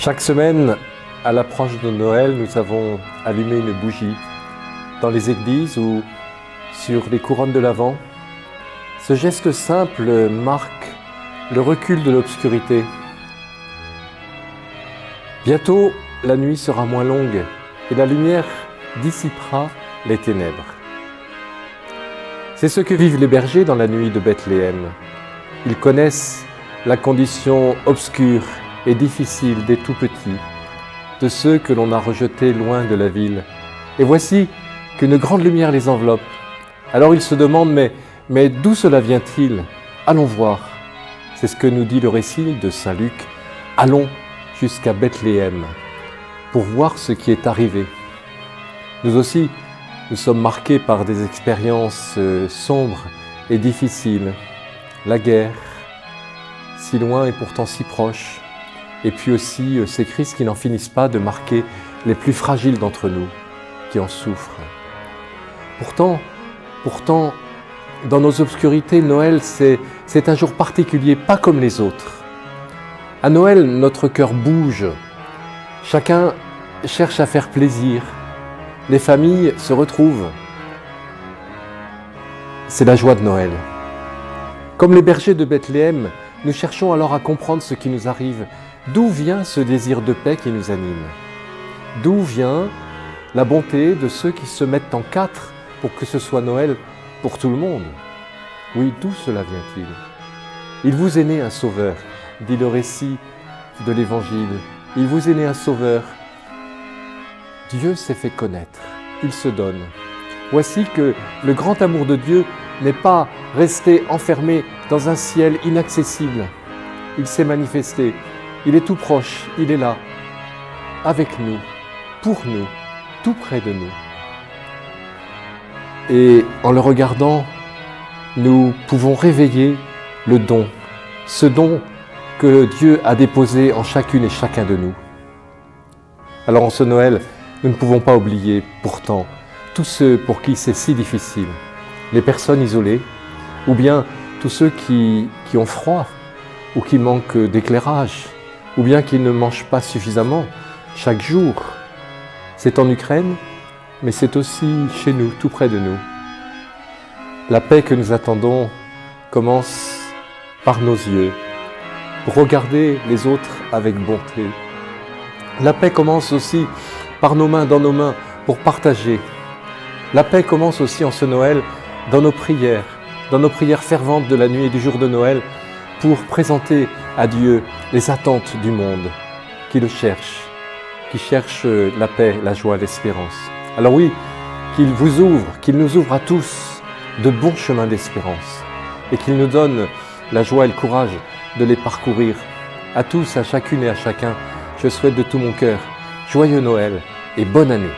Chaque semaine, à l'approche de Noël, nous avons allumé une bougie dans les églises ou sur les couronnes de l'Avent. Ce geste simple marque le recul de l'obscurité. Bientôt, la nuit sera moins longue et la lumière dissipera les ténèbres. C'est ce que vivent les bergers dans la nuit de Bethléem. Ils connaissent la condition obscure et difficile des tout-petits, de ceux que l'on a rejetés loin de la ville. Et voici qu'une grande lumière les enveloppe. Alors ils se demandent, mais d'où cela vient-il? Allons voir. C'est ce que nous dit le récit de Saint Luc. Allons jusqu'à Bethléem pour voir ce qui est arrivé. Nous aussi, nous sommes marqués par des expériences sombres et difficiles. La guerre, si loin et pourtant si proche. Et puis aussi ces crises qui n'en finissent pas de marquer les plus fragiles d'entre nous, qui en souffrent. Pourtant, dans nos obscurités, Noël, c'est un jour particulier, pas comme les autres. À Noël, notre cœur bouge. Chacun cherche à faire plaisir. Les familles se retrouvent. C'est la joie de Noël. Comme les bergers de Bethléem, nous cherchons alors à comprendre ce qui nous arrive. D'où vient ce désir de paix qui nous anime? D'où vient la bonté de ceux qui se mettent en quatre pour que ce soit Noël pour tout le monde? Oui, d'où cela vient-il? Il vous est né un sauveur, dit le récit de l'Évangile. Il vous est né un sauveur. Dieu s'est fait connaître, il se donne. Voici que le grand amour de Dieu n'est pas resté enfermé dans un ciel inaccessible. Il s'est manifesté, il est tout proche, il est là, avec nous, pour nous, tout près de nous. Et en le regardant, nous pouvons réveiller le don, ce don que Dieu a déposé en chacune et chacun de nous. Alors en ce Noël, nous ne pouvons pas oublier pourtant tous ceux pour qui c'est si difficile, les personnes isolées, ou bien tous ceux qui ont froid, ou qui manquent d'éclairage, ou bien qui ne mangent pas suffisamment chaque jour. C'est en Ukraine, mais c'est aussi chez nous, tout près de nous. La paix que nous attendons commence par nos yeux, pour regarder les autres avec bonté. La paix commence aussi par nos mains, dans nos mains, pour partager. La paix commence aussi en ce Noël dans nos prières ferventes de la nuit et du jour de Noël, pour présenter à Dieu les attentes du monde qui le cherche, qui cherche la paix, la joie, l'espérance. Alors oui, qu'il nous ouvre à tous de bons chemins d'espérance et qu'il nous donne la joie et le courage de les parcourir. À tous, à chacune et à chacun, je souhaite de tout mon cœur joyeux Noël et bonne année.